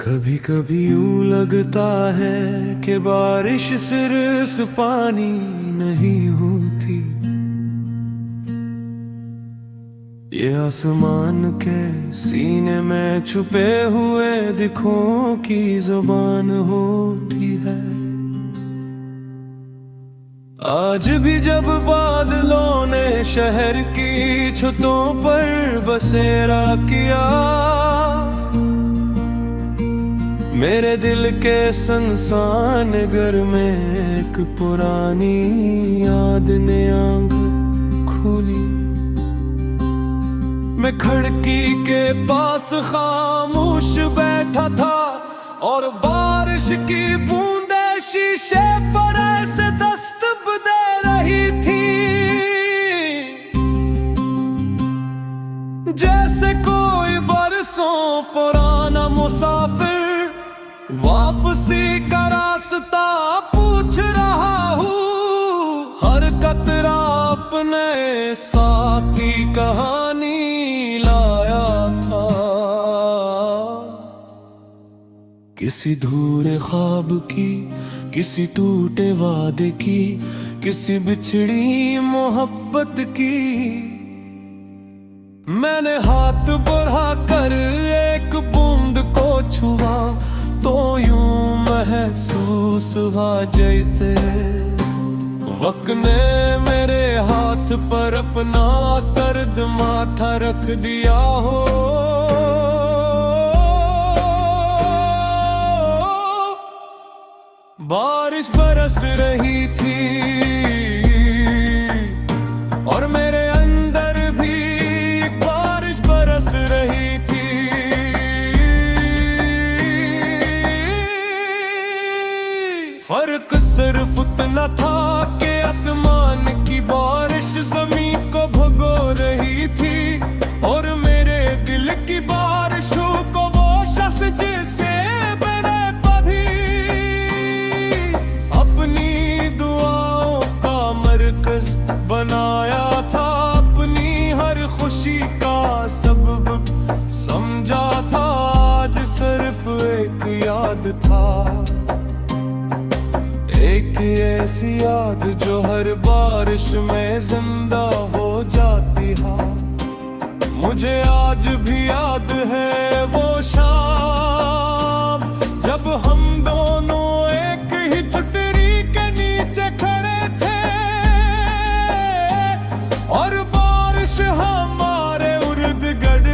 कभी कभी यूं लगता है कि बारिश सिर्फ पानी नहीं होती, ये आसमान के सीने में छुपे हुए दिखों की जुबान होती है। आज भी जब बादलों ने शहर की छतों पर बसेरा किया, मेरे दिल के संसान घर में एक पुरानी याद ने आंख खोली। मैं खिड़की के पास खामोश बैठा था और बारिश की बूंदें शीशे पर ऐसे दस्तक दे रही थी, जैसे कोई बरसों पुराना मुसाफिर वापसी का रास्ता पूछ रहा हूँ। हर कतरा अपने साथ की कहानी लाया था, किसी धूरे ख्वाब की, किसी टूटे वादे की, किसी बिछड़ी मोहब्बत की। मैंने हाथ बढ़ाकर एक बूंद को छुआ तो यूं महसूस हुआ जैसे वक्त ने मेरे हाथ पर अपना सर्द माथा रख दिया हो। बारिश बरस रही थी और मेरे अंदर भी बारिश बरस रही थी। फर्क सिर्फ उतना था कि आसमान की बारिश जमीन को भगो रही थी और मेरे दिल की बारिशों को वो शख्स जिसे मैंने कभी अपनी दुआओं का मरकज बनाया था, अपनी हर खुशी का सबब समझा था। आज सिर्फ एक याद था, एक ऐसी याद जो हर बारिश में जिंदा हो जाती है। मुझे आज भी याद है वो शाम जब हम दोनों एक ही छतरी के नीचे खड़े थे और बारिश हमारे उर्द-गिर्द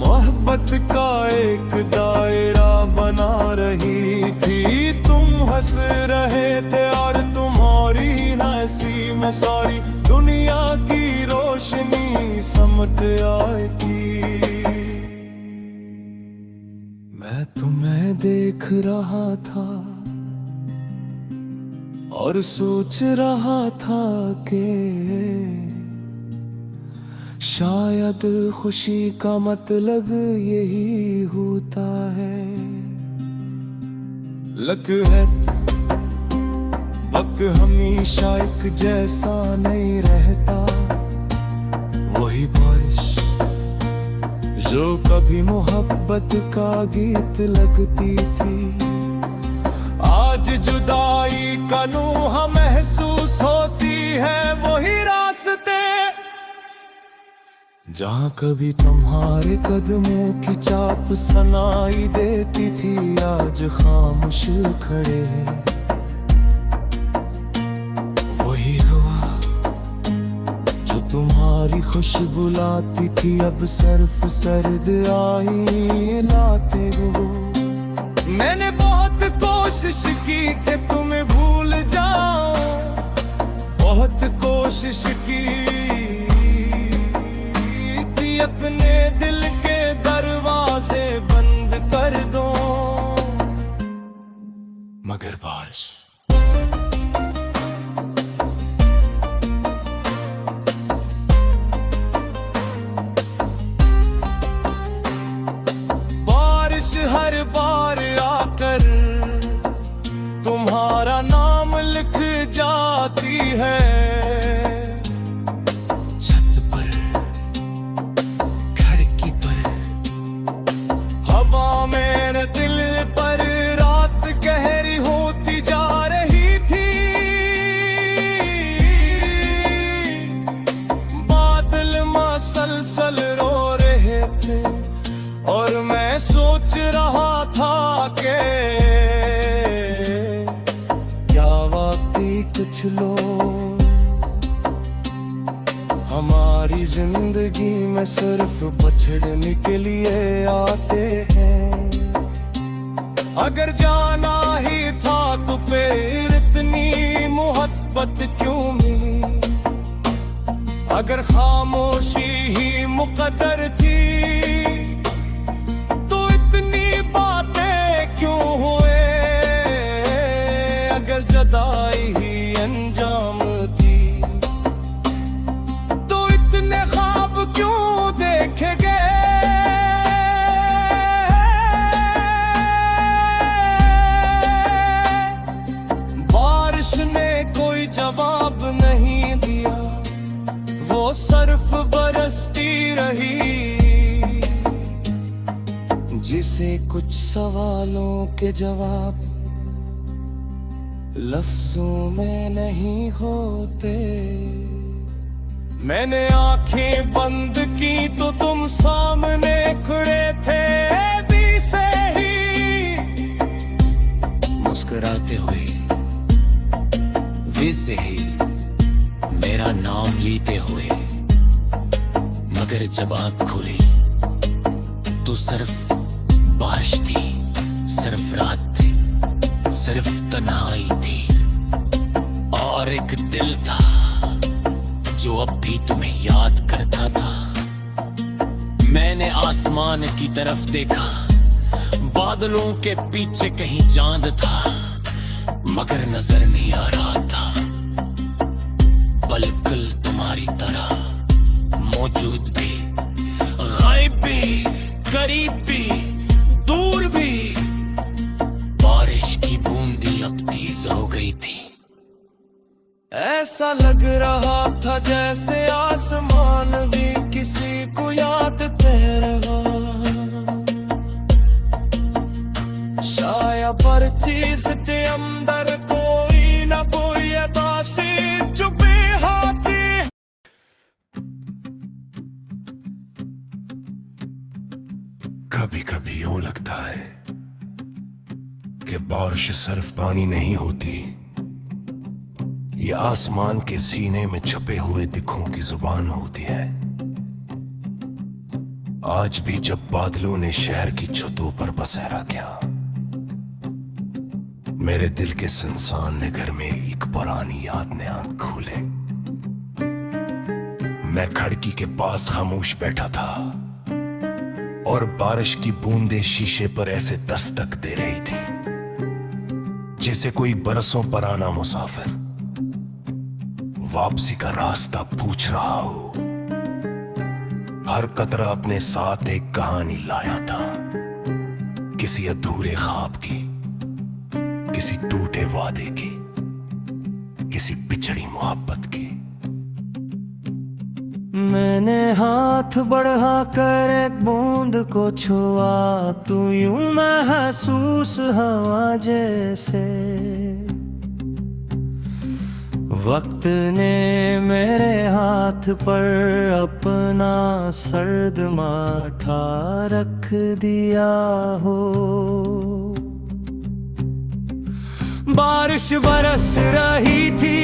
मोहब्बत का एक दायरा बना रही थी। तुम हंस रहे थे और तुम्हारी नसी में सारी दुनिया की रोशनी समट आई थी। मैं तुम्हें देख रहा था और सोच रहा था कि शायद खुशी का मतलब यही होता है। लक है वक्त हमेशा एक जैसा नहीं रहता, वही बारिश जो कभी मोहब्बत का गीत लगती थी। आज जुदाई का नूह महसूस होती है वही रास्ते जहाँ कभी तुम्हारे कदमों की चाप सुनाई देती थी। आज खामोश खड़े हैं वही हवा जो तुम्हारी खुशबू लाती थी, अब सिर्फ सर्द आई लाते हो। मैंने बहुत कोशिश की कि तुम्हें भूल जाऊं, बहुत कोशिश की अपने दिल के दरवाजे बंद कर दो, मगर बारिश लो। हमारी जिंदगी में सिर्फ पछड़ने के लिए आते हैं। अगर जाना ही था तो फिर इतनी मोहब्बत क्यों मिली? अगर खामोशी ही मुकद्दर थी तो इतनी बातें क्यों हुए? अगर जुदाई ही अंजाम थी तो इतने ख्वाब क्यों देखे गए? बारिश ने कोई जवाब नहीं दिया, वो सिर्फ बरसती रही। जिसे कुछ सवालों के जवाब लफ्जों में नहीं होते। मैंने आंखें बंद की तो तुम सामने खड़े थे भी से ही, मुस्कुराते हुए वैसे ही मेरा नाम लेते हुए। मगर जब आँख खोली तो सिर्फ बारिश थी, सिर्फ रात थी, सिर्फ तन्हाई थी और एक दिल था जो अब भी तुम्हें याद करता था। मैंने आसमान की तरफ देखा, बादलों के पीछे कहीं चांद था, मगर नजर नहीं आ रहा था। बिल्कुल तुम्हारी तरह मौजूद भी, गायब भी, करीब भी, दूर भी। बारिश की बूंदी अब तेज हो गई थी। ऐसा लग रहा था जैसे आसमान भी किसी को याद कर रहा। शाया पर चीज के अंदर कोई ना कोई अदासी छुपी होती। कभी कभी यूं लगता है कि बारिश सिर्फ पानी नहीं होती, ये आसमान के सीने में छुपे हुए दिखों की जुबान होती है। आज भी जब बादलों ने शहर की छतों पर बसेरा किया, मेरे दिल के इंसान घर में एक पुरानी याद ने आंख खोले। मैं खिड़की के पास खामोश बैठा था और बारिश की बूंदें शीशे पर ऐसे दस्तक दे रही थी जैसे कोई बरसों पुराना मुसाफिर वापसी का रास्ता पूछ रहा हो। हर कतरा अपने साथ एक कहानी लाया था, किसी अधूरे ख्वाब की, किसी टूटे वादे की, किसी बिछड़ी मोहब्बत की। मैंने हाथ बढ़ा कर एक बूंद को छुआ, तू यूं महसूस हवा जैसे। वक्त ने मेरे हाथ पर अपना सर्द माथा रख दिया हो। बारिश बरस रही थी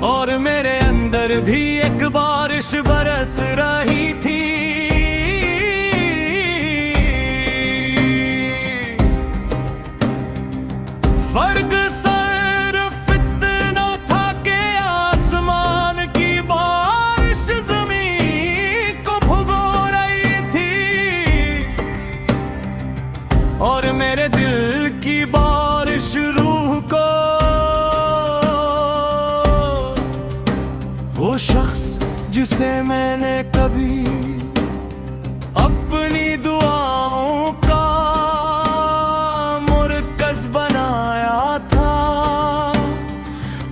और मेरे अंदर भी एक बारिश बरस रही थी। फर्क सिर्फ इतना था कि आसमान की बारिश जमीन को भुगो रही थी और मेरे दिल की बारिश रूह को। वो शख्स जिसे मैंने कभी अपनी दुआओं का मुरकज़ बनाया था,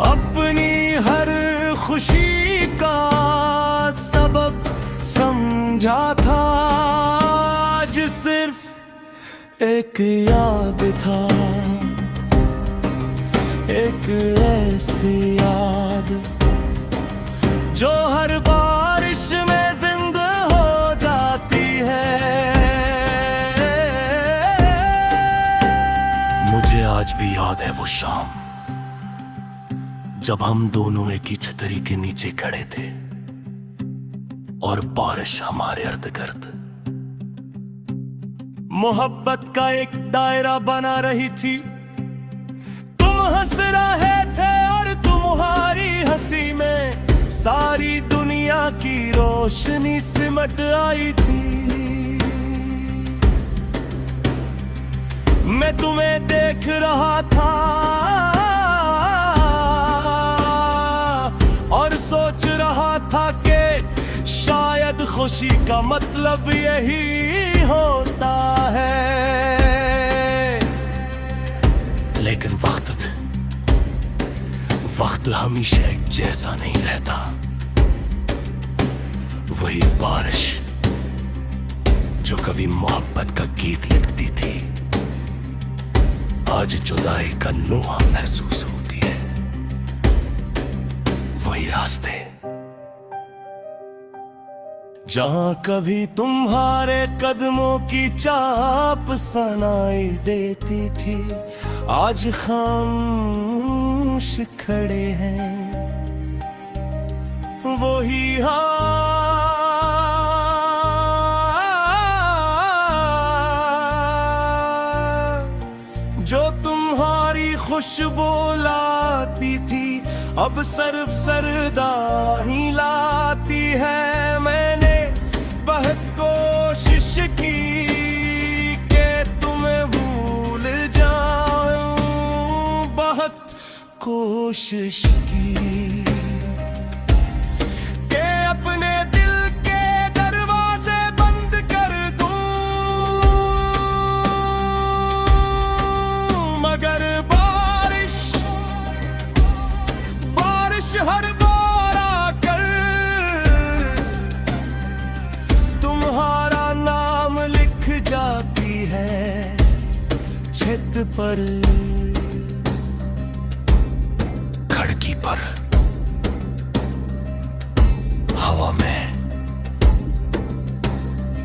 अपनी हर खुशी का सबब समझा था, आज सिर्फ एक याद था, एक ऐसी याद जो हर बारिश में जिंदा हो जाती है। मुझे आज भी याद है वो शाम जब हम दोनों एक ही छतरी के नीचे खड़े थे और बारिश हमारे इर्द गिर्द मोहब्बत का एक दायरा बना रही थी। तुम हंस रहे थे और तुम्हारी हंसी में सारी दुनिया की रोशनी सिमट आई थी। मैं तुम्हें देख रहा था और सोच रहा था कि शायद खुशी का मतलब यही होता है। लेकिन वक्त हमेशा एक जैसा नहीं रहता। वही बारिश जो कभी मोहब्बत का गीत लिखती थी आज जुदाई का नोहा महसूस होती है। वही रास्ते जहां कभी तुम्हारे कदमों की चाप सुनाई देती थी आज खामोश खड़े हैं। वही जो तुम्हारी खुशबू लाती थी अब सिर्फ सरदा ही लाती है। मैंने बहुत कोशिश की कि तुम्हें भूल जाऊं, बहुत कोशिश की कि अपने दिल के दरवाजे बंद कर दूं, मगर बारिश हर बार आकर तुम्हारा नाम लिख जाती है छत पर, खिड़की पर, हवा में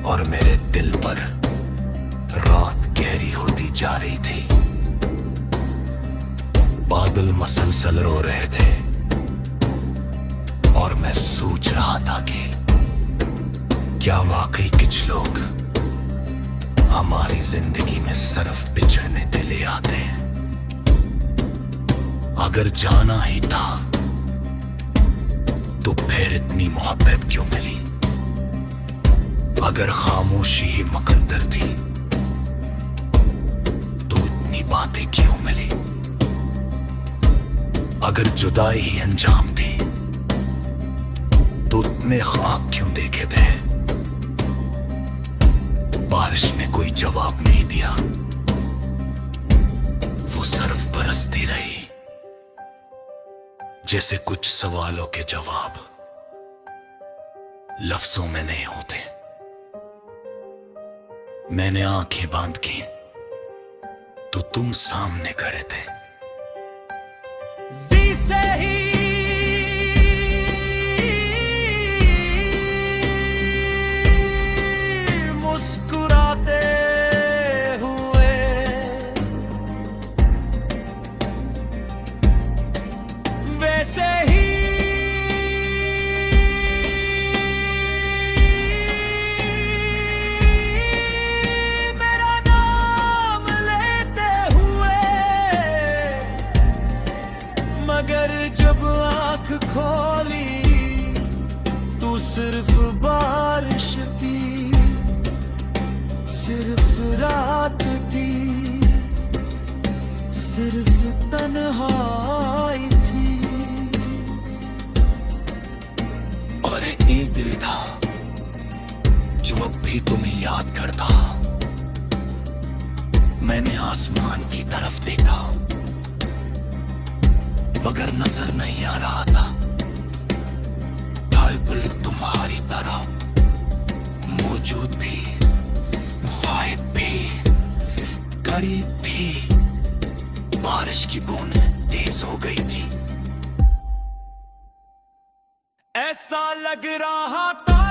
और मेरे दिल पर। रात गहरी होती जा रही थी, बादल मसलसल रो रहे थे और मैं सोच रहा था कि क्या वाकई कुछ लोग हमारी जिंदगी में सिर्फ बिछड़ने के लिए आते हैं। अगर जाना ही था तो फिर इतनी मोहब्बत क्यों मिली? अगर खामोशी ही मुकद्दर थी तो इतनी बातें क्यों मिली? अगर जुदाई ही अंजाम थी तो इतने ख्वाब क्यों देखे थे? बारिश ने कोई जवाब नहीं दिया, वो सिर्फ बरसती रही जैसे कुछ सवालों के जवाब लफ्जों में नहीं होते। मैंने आंखें बांध की तो तुम सामने खड़े थे। से ही मुस्कुराते हुए वैसे ही मेरा नाम लेते हुए, मगर जब आंख खोली तू सिर्फ बारिश थी, सिर्फ रात थी, सिर्फ तन्हाई थी। और एक दिल था जो अब भी तुम्हें याद करता। मैंने आसमान की तरफ देखा मगर नजर नहीं आ रहा था। हर पल तुम्हारी तरह मौजूद भी, गायब भी, करीब भी। बारिश की बूंद तेज हो गई थी, ऐसा लग रहा था